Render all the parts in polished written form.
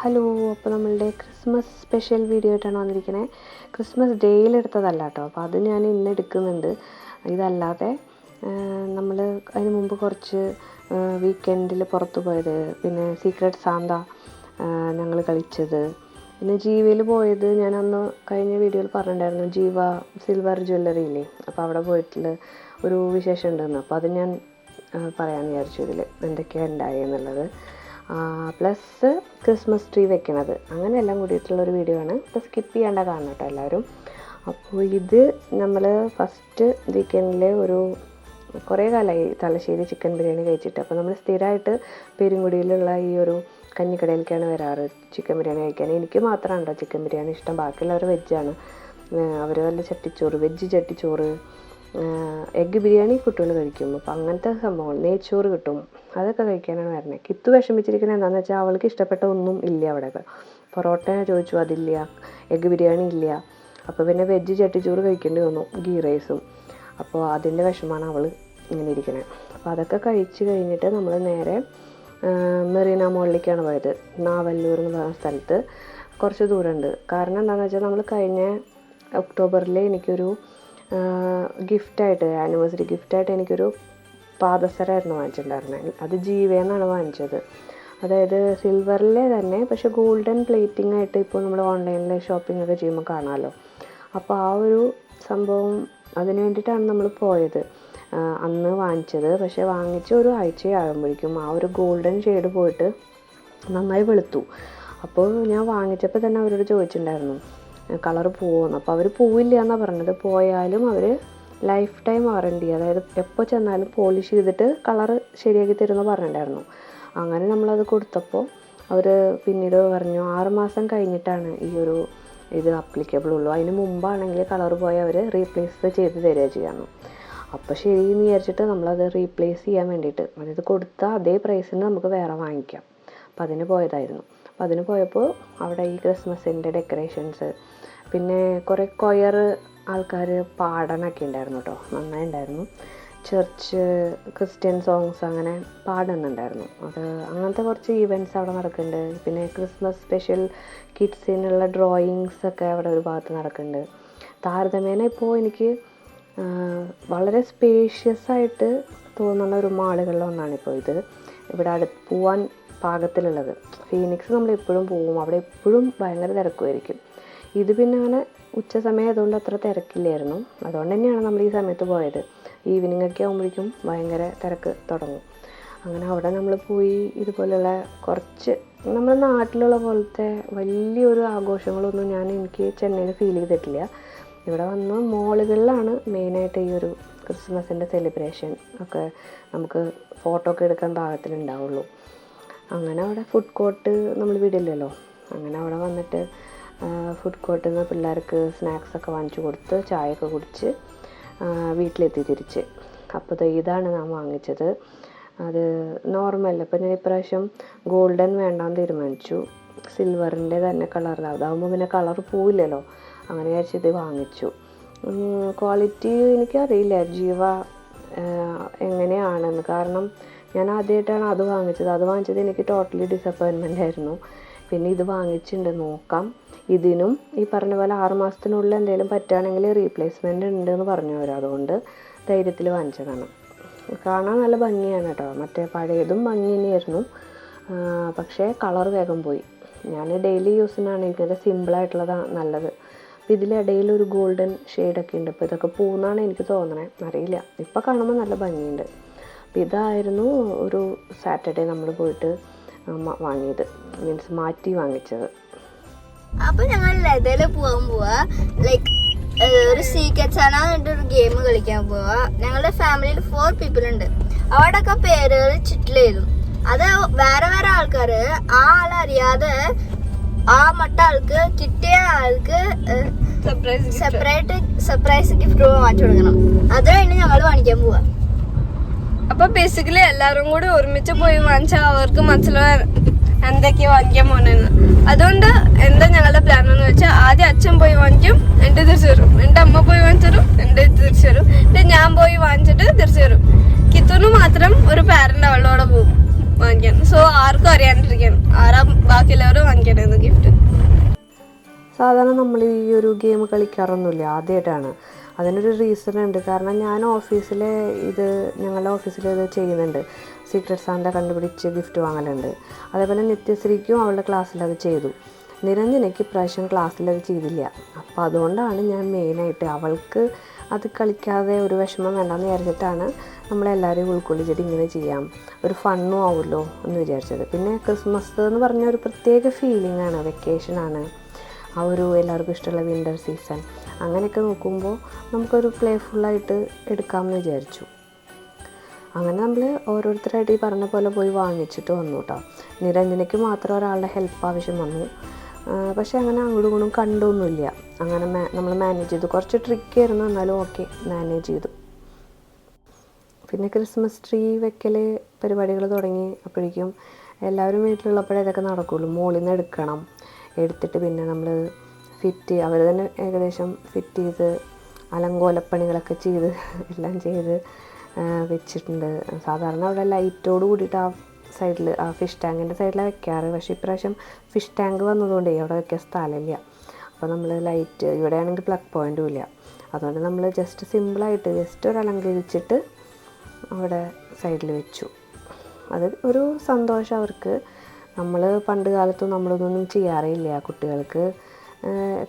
Hello, അപ്പോൾ നമ്മളുടെ Christmas special video ആയിട്ടാണ് വന്നിരിക്കുന്നത്. ക്രിസ്മസ് ഡേയിൽ എടുത്തതല്ല കേട്ടോ, അപ്പോൾ അത് ഞാൻ ഇന്ന് എടുക്കുന്നുണ്ട്. ഇതല്ലാതെ നമ്മൾ അതിന് മുമ്പ് കുറച്ച് വീക്കെൻഡിൽ പുറത്ത് പോയത്, പിന്നെ സീക്രട്ട് സാന്ത ഞങ്ങൾ കളിച്ചത്, പിന്നെ ജീവയിൽ പോയത്. ഞാൻ അന്ന് കഴിഞ്ഞ വീഡിയോയിൽ പറഞ്ഞിട്ടുണ്ടായിരുന്നു, ജീവ സിൽവർ ജ്വല്ലറി ഇല്ലേ, അപ്പോൾ അവിടെ പോയിട്ടുള്ള ഒരു വിശേഷം ഉണ്ടെന്ന്. അപ്പോൾ അത് ഞാൻ പറയാമെന്ന് വിചാരിച്ചു ഇതിൽ എന്തൊക്കെയാണ് ഉണ്ടായി എന്നുള്ളത്. പ്ലസ് ക്രിസ്മസ് ട്രീ വെക്കണത്, അങ്ങനെ എല്ലാം കൂടിയിട്ടുള്ളൊരു വീഡിയോ ആണ്. അപ്പോൾ സ്കിപ്പ് ചെയ്യാണ്ട കാണണം കേട്ടോ എല്ലാവരും. അപ്പോൾ ഇത് നമ്മൾ ഫസ്റ്റ് വീക്കെൻഡിൽ കുറേ കാലമായി തലശ്ശേരി ചിക്കൻ ബിരിയാണി കഴിച്ചിട്ട്. അപ്പോൾ നമ്മൾ സ്ഥിരമായിട്ട് പെരുങ്കുടിയിലുള്ള ഈ ഒരു കഞ്ഞിക്കടയിലേക്കാണ് വരാറ് ചിക്കൻ ബിരിയാണി കഴിക്കാൻ. എനിക്ക് മാത്രമാണ് കേട്ടോ ചിക്കൻ ബിരിയാണി ഇഷ്ടം, ബാക്കിയുള്ളവർ വെജാണ്. അവർ വല്ല ചട്ടിച്ചോറ്, വെജ് ചട്ടിച്ചോറ്, എഗ്ഗ് ബിരിയാണി കുട്ടികൾ കഴിക്കും. അപ്പോൾ അങ്ങനത്തെ സംഭവങ്ങൾ, നെയ്ച്ചോറ് കിട്ടും, അതൊക്കെ കഴിക്കാനാണ് വരുന്നത്. കിത്തു വിഷമിച്ചിരിക്കുന്നത് എന്താണെന്ന് വെച്ചാൽ അവൾക്ക് ഇഷ്ടപ്പെട്ട ഒന്നും ഇല്ല അവിടെയൊക്കെ. പൊറോട്ട ചോദിച്ചു, അതില്ല. എഗ്ഗ് ബിരിയാണി ഇല്ല. അപ്പോൾ പിന്നെ വെജ് ചട്ടിച്ചോറ് കഴിക്കേണ്ടി വന്നു, ഗീ റൈസും. അപ്പോൾ അതിൻ്റെ വിഷമാണ് അവൾ ഇങ്ങനെ ഇരിക്കുന്നത്. അപ്പോൾ അതൊക്കെ കഴിച്ച് കഴിഞ്ഞിട്ട് നമ്മൾ നേരെ മെറീന മോളിലേക്കാണ് പോയത്. നാവല്ലൂർ എന്ന് പറയുന്ന സ്ഥലത്ത് കുറച്ച് ദൂരമുണ്ട്. കാരണം എന്താണെന്ന് വെച്ചാൽ നമ്മൾ കഴിഞ്ഞ ഒക്ടോബറിൽ എനിക്കൊരു ഗിഫ്റ്റായിട്ട്, ആനിവേഴ്സറി ഗിഫ്റ്റായിട്ട് എനിക്കൊരു പാദസരമായിരുന്നു വാങ്ങിച്ചിട്ടുണ്ടായിരുന്നത്. അത് ജീവയെന്നാണ് വാങ്ങിച്ചത്. അതായത് സിൽവറിലെ തന്നെ, പക്ഷേ ഗോൾഡൻ പ്ലേറ്റിംഗ് ആയിട്ട് ഇപ്പോൾ നമ്മൾ ഓൺലൈനിൽ ഷോപ്പിംഗ് ഒക്കെ ചെയ്യുമ്പോൾ കാണാമല്ലോ. അപ്പോൾ ആ ഒരു സംഭവം, അതിന് വേണ്ടിയിട്ടാണ് നമ്മൾ പോയത് അന്ന് വാങ്ങിച്ചത്. പക്ഷേ വാങ്ങിച്ച് ഒരു ആഴ്ചയാകുമ്പോഴേക്കും ആ ഒരു ഗോൾഡൻ ഷെയ്ഡ് പോയിട്ട് നന്നായി വെളുത്തു. അപ്പോൾ ഞാൻ വാങ്ങിച്ചപ്പോൾ തന്നെ അവരോട് ചോദിച്ചിട്ടുണ്ടായിരുന്നു കളർ പോവുമെന്ന്. അപ്പോൾ അവർ പോവില്ല എന്നാണ് പറഞ്ഞത്. പോയാലും അവർ ലൈഫ് ടൈം വാറണ്ടി, അതായത് എപ്പോൾ ചെന്നാലും പോളിഷ് ചെയ്തിട്ട് കളർ ശരിയാക്കി തരുമെന്ന് പറഞ്ഞിട്ടുണ്ടായിരുന്നു. അങ്ങനെ നമ്മളത് കൊടുത്തപ്പോൾ അവർ പിന്നീട് പറഞ്ഞു 6 മാസം കഴിഞ്ഞിട്ടാണ് ഇത് അപ്ലിക്കബിൾ ഉള്ളൂ. അതിന് മുമ്പാണെങ്കിൽ കളർ പോയി അവർ റീപ്ലേസ് ചെയ്ത് തരിക ചെയ്യാമെന്ന്. അപ്പോൾ ശരി എന്ന് വിചാരിച്ചിട്ട് നമ്മളത് റീപ്ലേസ് ചെയ്യാൻ വേണ്ടിയിട്ട്, അതായത് കൊടുത്ത അതേ പ്രൈസിന് നമുക്ക് വേറെ വാങ്ങിക്കാം. അപ്പോൾ അതിന് പോയതായിരുന്നു. അപ്പോൾ അതിന് പോയപ്പോൾ അവിടെ ഈ ക്രിസ്മസിൻ്റെ ഡെക്കറേഷൻസ്, പിന്നെ കുറേ കൊയർ ആൾക്കാർ പാടാനൊക്കെ ഉണ്ടായിരുന്നു കേട്ടോ, നന്നായി ഉണ്ടായിരുന്നു. ചർച്ച് ക്രിസ്ത്യൻ സോങ്സ് അങ്ങനെ പാടുന്നുണ്ടായിരുന്നു. അങ്ങനത്തെ കുറച്ച് ഈവൻറ്റ്സ് അവിടെ നടക്കുന്നുണ്ട്. പിന്നെ ക്രിസ്മസ് സ്പെഷ്യൽ കിഡ്സിനുള്ള ഡ്രോയിങ്സ് ഒക്കെ അവിടെ ഒരു ഭാഗത്ത് നടക്കുന്നുണ്ട്. താരതമ്യേന ഇപ്പോൾ എനിക്ക് വളരെ സ്പേഷ്യസ് ആയിട്ട് തോന്നുന്ന ഒരു മാളുകളിലൊന്നാണ് ഇപ്പോൾ ഇത്. ഇവിടെ പോവാൻ പാകത്തിലുള്ളത്. ഫീനിക്സ് നമ്മൾ എപ്പോഴും പോവും, അവിടെ എപ്പോഴും ഭയങ്കര തിരക്കുമായിരിക്കും. ഇത് പിന്നെ അങ്ങനെ ഉച്ച സമയം ആയതുകൊണ്ട് അത്ര തിരക്കില്ലായിരുന്നു. അതുകൊണ്ട് തന്നെയാണ് നമ്മൾ ഈ സമയത്ത് പോയത്. ഈവനിങ് ഒക്കെ ആകുമ്പോഴേക്കും ഭയങ്കര തിരക്ക് തുടങ്ങും. അങ്ങനെ അവിടെ നമ്മൾ പോയി ഇതുപോലെയുള്ള കുറച്ച് നമ്മുടെ നാട്ടിലുള്ള പോലത്തെ വലിയൊരു ആഘോഷങ്ങളൊന്നും എനിക്ക് ചെന്നൈയിൽ ഫീൽ ചെയ്തിട്ടില്ല. ഇവിടെ വന്ന് മോളുകളിലാണ് മെയിനായിട്ട് ഈ ഒരു ക്രിസ്മസിൻ്റെ സെലിബ്രേഷൻ ഒക്കെ നമുക്ക് ഫോട്ടോ ഒക്കെ എടുക്കാൻ പാകത്തിലുണ്ടാവുള്ളൂ. അങ്ങനെ അവിടെ ഫുഡ് കോർട്ട് നമ്മൾ വിടില്ലല്ലോ. അങ്ങനെ അവിടെ വന്നിട്ട് ഫുഡ് കോർട്ടിൽ നിന്ന് പിള്ളേർക്ക് സ്നാക്സൊക്കെ വാങ്ങിച്ചു കൊടുത്ത് ചായയൊക്കെ കുടിച്ച് വീട്ടിലെത്തി തിരിച്ച്. അപ്പോൾ ഇതാണ് ഞാൻ വാങ്ങിച്ചത്. അത് നോർമൽ. അപ്പോൾ ഞാൻ ഇപ്രാവശ്യം ഗോൾഡൻ വേണ്ടാന്ന് തീരുമാനിച്ചു. സിൽവറിൻ്റെ തന്നെ കളറിലാണ്, അതാകുമ്പോൾ പിന്നെ കളർ പോവില്ലല്ലോ. അങ്ങനെ വിചാരിച്ചിത് വാങ്ങിച്ചു. ക്വാളിറ്റി എനിക്കറിയില്ല ജീവ എങ്ങനെയാണെന്ന്. കാരണം ഞാൻ ആദ്യമായിട്ടാണ് അത് വാങ്ങിച്ചത്. അത് വാങ്ങിച്ചത് എനിക്ക് ടോട്ടലി ഡിസപ്പോയിൻമെൻ്റ് ആയിരുന്നു. പിന്നെ ഇത് വാങ്ങിച്ചിട്ടുണ്ട്, നോക്കാം. ഇതിനും ഈ പറഞ്ഞ പോലെ 6 മാസത്തിനുള്ളിൽ എന്തെങ്കിലും പറ്റുകയാണെങ്കിൽ റീപ്ലേസ്മെൻ്റ് ഉണ്ടെന്ന് പറഞ്ഞു അവർ. അതുകൊണ്ട് ധൈര്യത്തിൽ വാങ്ങിച്ചതാണ്. കാണാൻ നല്ല ഭംഗിയാണ് കേട്ടോ. മറ്റേ പഴയതും ഭംഗി തന്നെയായിരുന്നു, പക്ഷേ കളർ വേഗം പോയി. ഞാൻ ഡെയിലി യൂസിനാണ് എനിക്കത് സിമ്പിളായിട്ടുള്ളതാണ് നല്ലത്. അപ്പോൾ ഇതിലിടയിൽ ഒരു ഗോൾഡൻ ഷെയ്ഡൊക്കെ ഉണ്ട്. അപ്പോൾ ഇതൊക്കെ പോകുന്നതാണ് എനിക്ക് തോന്നണേ, അറിയില്ല. ഇപ്പോൾ കാണുമ്പോൾ നല്ല ഭംഗിയുണ്ട്. അപ്പോൾ ഇതായിരുന്നു ഒരു സാറ്റർഡേ നമ്മൾ പോയിട്ട് വാങ്ങിയത്, മീൻസ് മാറ്റി വാങ്ങിച്ചത്. അപ്പൊ ഞങ്ങൾ ലെതയിൽ പോവാ, ലൈക്ക് ഒരു സീക്രട്ട് സാന്റ ഒരു ഗെയിം കളിക്കാൻ പോവാ. ഞങ്ങളുടെ ഫാമിലിയിൽ 4 പീപ്പിൾ ഉണ്ട്. അവിടെയൊക്കെ പേരുകൾ ചുറ്റിലെഴുതും. അത് വേറെ വേറെ ആൾക്കാര് ആ ആളറിയാതെ ആ ആൾക്ക് കിട്ടിയ ആൾക്ക് സർപ്രൈസ് ഗിഫ്റ്റ് വാങ്ങിച്ചു കൊടുക്കണം. അത് കഴിഞ്ഞ് ഞങ്ങൾ വാങ്ങിക്കാൻ പോവാ. അപ്പൊ ബേസിക്കലി എല്ലാരും കൂടി ഒരുമിച്ച് പോയി വാങ്ങിച്ചാൽ അവർക്ക് മനസ്സിലാവും എന്തൊക്കെയാ വാങ്ങിക്കാൻ പോണെന്ന്. അതുകൊണ്ട് എന്താ ഞങ്ങളുടെ പ്ലാൻ എന്ന് വെച്ചാൽ ആദ്യം അച്ഛൻ പോയി വാങ്ങിക്കും, എന്റെ തിരിച്ചു വരും. എന്റെ അമ്മ പോയി വാങ്ങിച്ചു, എന്റെ തിരിച്ചു വരും. എന്റെ ഞാൻ പോയി വാങ്ങിച്ചിട്ട് തിരിച്ചു വരും. കിത്തുന് മാത്രം ഒരു പാരന്റ് അവളോടെ പോകും വാങ്ങിക്കാൻ. സോ ആർക്കും അറിയാണ്ടിരിക്കണം ആരാ ബാക്കിയുള്ളവരും വാങ്ങിക്കണേ. സാധാരണ നമ്മൾ ഈ ഒരു ഗെയിം കളിക്കാറൊന്നുമില്ല, ആദ്യമായിട്ടാണ്. അതിനൊരു റീസൺ ഉണ്ട്. കാരണം ഞാൻ ഞങ്ങളുടെ ഓഫീസിൽ ഇത് ചെയ്യുന്നുണ്ട്. സീക്രട്ട് സാന്റ കണ്ടുപിടിച്ച് ഗിഫ്റ്റ് വാങ്ങലുണ്ട്. അതേപോലെ നിത്യശ്രീക്കും അവളുടെ ക്ലാസ്സിൽ അത് ചെയ്തു. നിരഞ്ജനയ്ക്ക് ഇപ്രാവശ്യം ക്ലാസ്സിൽ അത് ചെയ്തില്ല. അപ്പോൾ അതുകൊണ്ടാണ് ഞാൻ മെയിനായിട്ട് അവൾക്ക് അത് കളിക്കാതെ ഒരു വിഷമം വേണ്ടെന്ന് വിചാരിച്ചിട്ടാണ് നമ്മളെല്ലാവരെയും ഉൾക്കൊള്ളിച്ചിട്ട് ഇങ്ങനെ ചെയ്യാം, ഒരു ഫണ്ണും ആവുമല്ലോ എന്ന് വിചാരിച്ചത്. പിന്നെ ക്രിസ്മസ് എന്ന് പറഞ്ഞ ഒരു പ്രത്യേക ഫീലിംഗ് ആണ്, വെക്കേഷനാണ്, ആ ഒരു എല്ലാവർക്കും ഇഷ്ടമുള്ള വിൻ്റർ സീസൺ. അങ്ങനെയൊക്കെ നോക്കുമ്പോൾ നമുക്കൊരു പ്ലേഫുള്ളായിട്ട് എടുക്കാമെന്ന് വിചാരിച്ചു. അങ്ങനെ നമ്മൾ ഓരോരുത്തരായിട്ട് ഈ പറഞ്ഞ പോലെ പോയി വാങ്ങിച്ചിട്ട് വന്നു കേട്ടോ. നിരഞ്ജനയ്ക്ക് മാത്രം ഒരാളുടെ ഹെൽപ്പ് ആവശ്യം വന്നു. പക്ഷേ അങ്ങനെ അങ്ങോട്ടും ഇങ്ങോട്ടും കണ്ടൊന്നുമില്ല. അങ്ങനെ നമ്മൾ മാനേജ് ചെയ്തു. കുറച്ച് ട്രിക്കായിരുന്നു, എന്നാലും ഓക്കെ മാനേജ് ചെയ്തു. പിന്നെ ക്രിസ്മസ് ട്രീ വെക്കൽ പരിപാടികൾ തുടങ്ങി. അപ്പോഴേക്കും എല്ലാവരും വീട്ടിലുള്ളപ്പോഴേ ഇതൊക്കെ നടക്കുകയുള്ളൂ. മുകളിൽ നിന്ന് എടുത്തിട്ട് പിന്നെ നമ്മൾ അവർ തന്നെ ഏകദേശം ഫിറ്റ് ചെയ്ത് അലങ്കോലപ്പണികളൊക്കെ ചെയ്ത് എല്ലാം ചെയ്ത് വെച്ചിട്ടുണ്ട്. സാധാരണ അവിടെ ലൈറ്റോട് കൂടിയിട്ട് ആ സൈഡിൽ, ആ ഫിഷ് ടാങ്കിൻ്റെ സൈഡിലാണ് വെക്കാറ്. പക്ഷേ ഇപ്രാവശ്യം ഫിഷ് ടാങ്ക് വന്നതുകൊണ്ടേ അവിടെ വെക്കാൻ സ്ഥലമില്ല. അപ്പോൾ നമ്മൾ ലൈറ്റ്, ഇവിടെയാണെങ്കിൽ പ്ലഗ് പോയിൻറ്റും ഇല്ല. അതുകൊണ്ട് നമ്മൾ ജസ്റ്റ് സിമ്പിളായിട്ട് ഒരു അലങ്കരിച്ചിട്ട് അവിടെ സൈഡിൽ വെച്ചു. അത് ഒരു സന്തോഷം അവർക്ക്. നമ്മൾ പണ്ട് കാലത്തും നമ്മളിതൊന്നും ചെയ്യാറില്ല. കുട്ടികൾക്ക്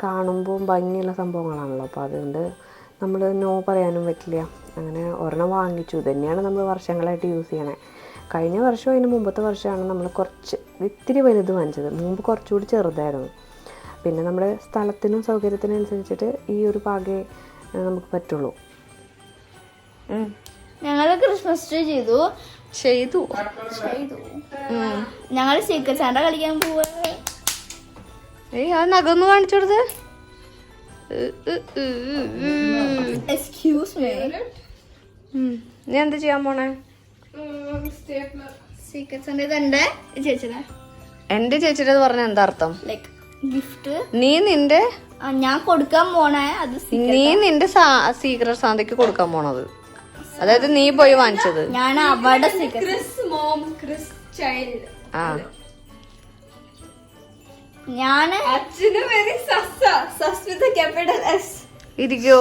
കാണുമ്പോൾ ഭംഗിയുള്ള സംഭവങ്ങളാണല്ലോ. അപ്പോൾ അതുകൊണ്ട് നമ്മൾ നോ പറയാനും പറ്റില്ല. അങ്ങനെ ഒരെണ്ണം വാങ്ങിച്ചു. തന്നെയാണ് നമ്മൾ വർഷങ്ങളായിട്ട് യൂസ് ചെയ്യണേ. കഴിഞ്ഞ വർഷം അതിന് മുമ്പത്തെ വർഷമാണ് നമ്മൾ ഇത്തിരി വലുത് വാങ്ങിച്ചത്. മുമ്പ് കുറച്ചുകൂടി ചെറുതായിരുന്നു. പിന്നെ നമ്മുടെ സ്ഥലത്തിനും സൗകര്യത്തിനും അനുസരിച്ചിട്ട് ഈ ഒരു പാകെ നമുക്ക് പറ്റുള്ളൂ. ഞങ്ങൾ ക്രിസ്മസ് ട്രീ ചെയ്തു. ഞങ്ങൾ സീക്രട്ട് സാന്റ കളിക്കാൻ പോവാ. ആ നഖൊന്ന് കാണിച്ചു കൊടുത്ത്. എക്സ്ക്യൂസ് മീ, നീ എന്താ ചെയ്യാൻ പോണേ? സീക്രട്ട് സാന്റ ഇതെന്റെ ചേച്ചിയുടെ. എന്റെ ചേച്ചിയുടെ പറഞ്ഞ എന്താ അർത്ഥം? ലൈക്ക് ഗിഫ്റ്റ് ഞാൻ കൊടുക്കാൻ പോണേ. അത് നിന്റെ സീക്രട്ട് സാന്തയ്ക്ക് കൊടുക്കാൻ പോണത്, അതായത് നീ പോയി വാങ്ങിച്ചത്. ഞാൻ അവിടെ ഞാന് ഇരിക്കോ.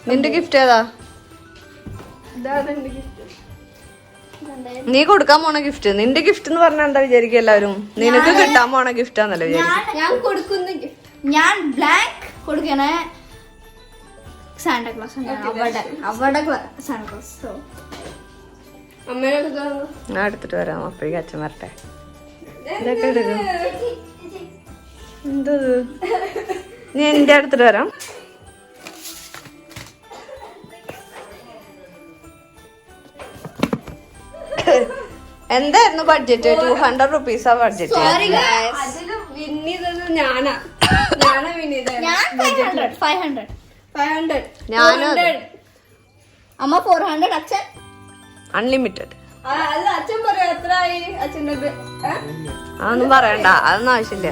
നിന്റെ ഗിഫ്റ്റ് ഏതാ? നീ കൊടുക്കാൻ പോണ ഗിഫ്റ്റ്. നിന്റെ ഗിഫ്റ്റ് എന്ന് പറഞ്ഞാൽ എന്താ വിചാരിക്കുക എല്ലാവരും? നിനക്ക് കിട്ടാൻ പോണ ഗിഫ്റ്റ് ആണല്ലോ വിചാരിക്കും. ഞാൻ കൊടുക്കുന്ന ഗിഫ്റ്റ് ഞാൻ ബ്ലാക്ക് കൊടുക്കണേ സാന്റാക്ലോസ്. അവിടെ സാന്റാക്ലോസ്. ഞാൻ എടുത്തിട്ട് വരാം. അപ്പോഴേക്കും അച്ഛൻ വരട്ടെ. ഇതൊക്കെ എടുക്കും. എന്തത്? നീ എന്റെ അടുത്തിട്ട് വരാം. എന്തായിരുന്നു ബഡ്ജറ്റ്? 200 റുപ്പീസാ ബഡ്ജറ്റ്. അമ്മ 400, അച്ഛൻ അൺലിമിറ്റഡ്. അതൊന്നും പറയണ്ട, അതൊന്നും ആവശ്യമില്ല.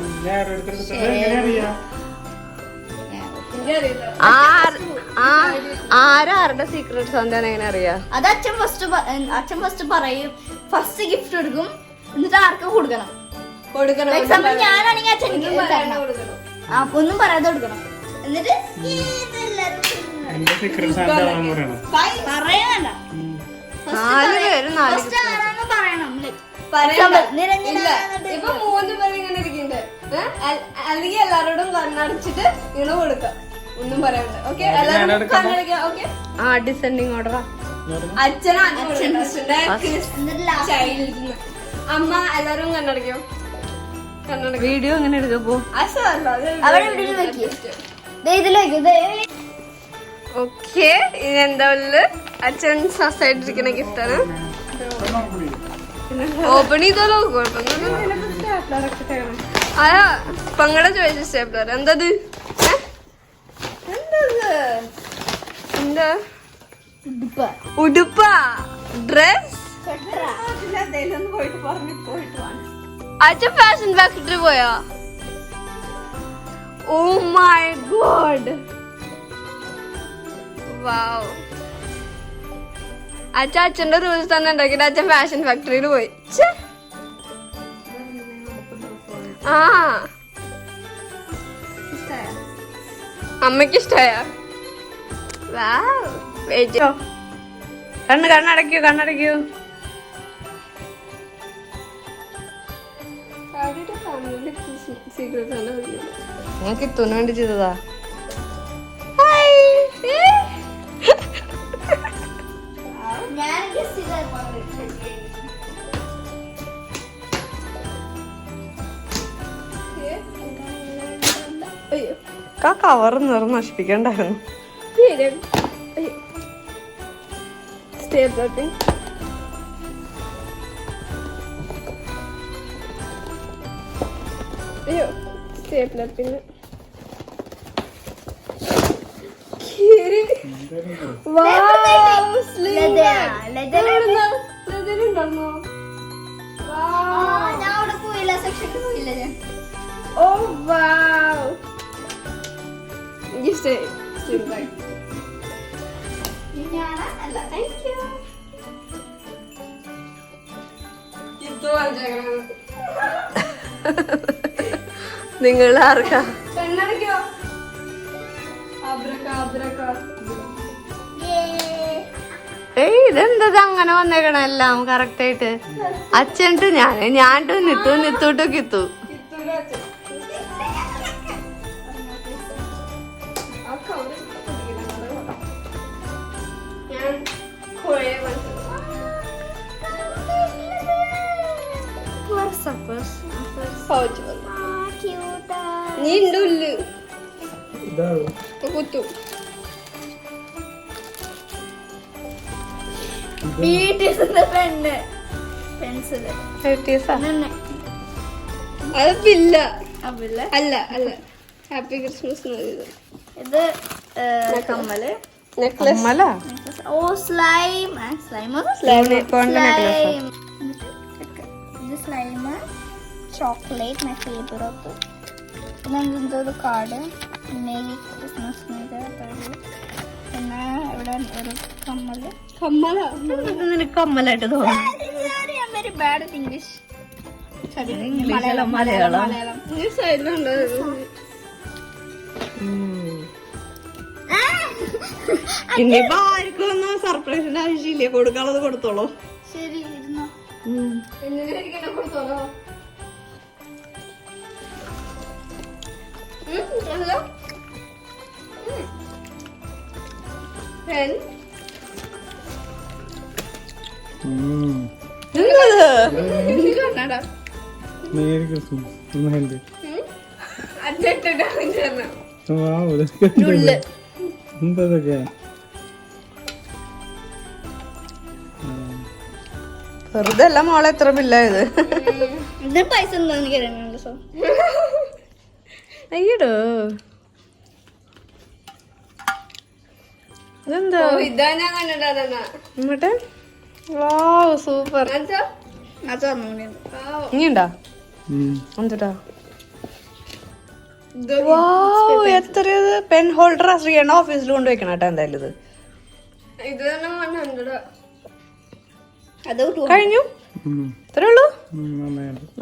ആരുടെ സീക്രട്ട് സാന്റ എങ്ങനെ അറിയാ? അത് അച്ഛൻ ഫസ്റ്റ് പറയും. ഫസ്റ്റ് ഗിഫ്റ്റ് എടുക്കും, എന്നിട്ട് ആർക്കും കൊടുക്കണം. എക്സാമ്പിൾ ഞാനാണെങ്കിൽ അച്ഛൻ ഒന്നും പറയാതെ കൊടുക്കണം. എന്നിട്ട് പറയണ്ട. ഇപ്പൊ 3 പേര് ഇങ്ങനെ ഇരിക്കണ്ടേ, അല്ലെങ്കിൽ എല്ലാരോടും കണ്ണടച്ചിട്ട് ഇങ്ങനെ കൊടുക്കാം, ഒന്നും പറയണ്ട. ഓക്കെ, എല്ലാവരും കണ്ണടക്കാം. Okay, descending ഓർഡറാ. അമ്മ എല്ലാരും കണ്ണടക്കോ. വീഡിയോ എങ്ങനെ എടുക്കപ്പോ? ഓക്കെ, ഇനി എന്താ അച്ഛൻ സൈഡിരിക്കുന്ന ഗിഫ്റ്റാണ്. ഓപ്പൺ ചെയ്തോളൂ, അതാ പങ്ങടെ ചോദിച്ച സ്റ്റേപ്ലർ. എന്തത്? എന്താ? ഉടുപ്പാ? ഡ്രസ്? അച്ഛൻ ഫാഷൻ ഫാക്ടറി പോയാ? ഓ മൈ ഗോഡ്, വാവ്. അച്ഛന്റെ റൂൾസ് തന്നെ ഉണ്ടാക്കിട്ട് അച്ഛൻ ഫാഷൻ ഫാക്ടറിയിൽ പോയി. ആ അമ്മക്ക് ഇഷ്ടായ കണ്ണടയ്ക്കൂ ഞാൻ കിത്തുന് വേണ്ടി ചെയ്തതാ. കവർ നിറം നശിപ്പിക്കണ്ടായിരുന്നു. അയ്യോ സ്റ്റേപ്ലർ പിന്നെ ഓ വാവ് നിങ്ങൾ ആർക്കാ കണ്ണടയ്ക്കോ? ഏയ് ഇതെന്താ അങ്ങനെ വന്നേക്കണ എല്ലാം കറക്റ്റ് ആയിട്ട്. അച്ഛനിട്ട് ഞാനിട്ട് നിത്തൂട്ട് കിത്തു. നീ ഉണ്ടു കുത്തു അത് പില്ല അല്ല അല്ല. Happy Christmas. ഇത് കമ്മല്, നെക്ലസ്. ഓ സ്ലൈം ഇത് സ്ലൈം, ചോക്ലേറ്റ് മൈ ഫേവറേറ്റ്. പിന്നെ എന്തോ കാർഡ്, മേരി ക്രിസ്മസ്. പിന്നെ ഇവിടെ ഒരു കമ്മല്. നിനക്ക് കമ്മലായിട്ട് very bad at English. Malayalam ഇനിയിപ്പോ ആർക്കും ഒന്നും സർപ്രൈസിന്റെ ആവശ്യമില്ല. കൊടുക്കാനുള്ളത് കൊടുത്തോളൂ. ശരി ഇരുന്നോ. കൊടുത്തോളൂ. Merry Christmas. എന്തൊക്കെ വെറുതെ അല്ല മോളെ എത്ര ബില്ലായത്. ഇതിന് പൈസ ഉണ്ടോ എനിക്ക് അറിയാം. അയ്യടോ ഇതെന്താ? ഇതാ ഞാൻ കണ്ടിട്ട്. Wow super. ഇനിയുണ്ടാ എന്തുട്ടാ? എത്ര പെൻ ഹോൾഡർ ശ്രീയുടെ ഓഫീസിൽ കൊണ്ടുവയ്ക്കണം കേട്ടോ. എന്തായാലും ഇത് കഴിഞ്ഞു. ഇത്രേ ഉള്ളൂ.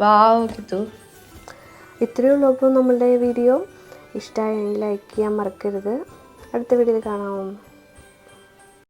വാവ് കിത്തു. ഇത്രയേ ഉള്ളൂ. അപ്പോൾ നമ്മളുടെ വീഡിയോ ഇഷ്ടമായെങ്കിൽ ലൈക്ക് ചെയ്യാൻ മറക്കരുത്. അടുത്ത വീഡിയോയിൽ കാണാം.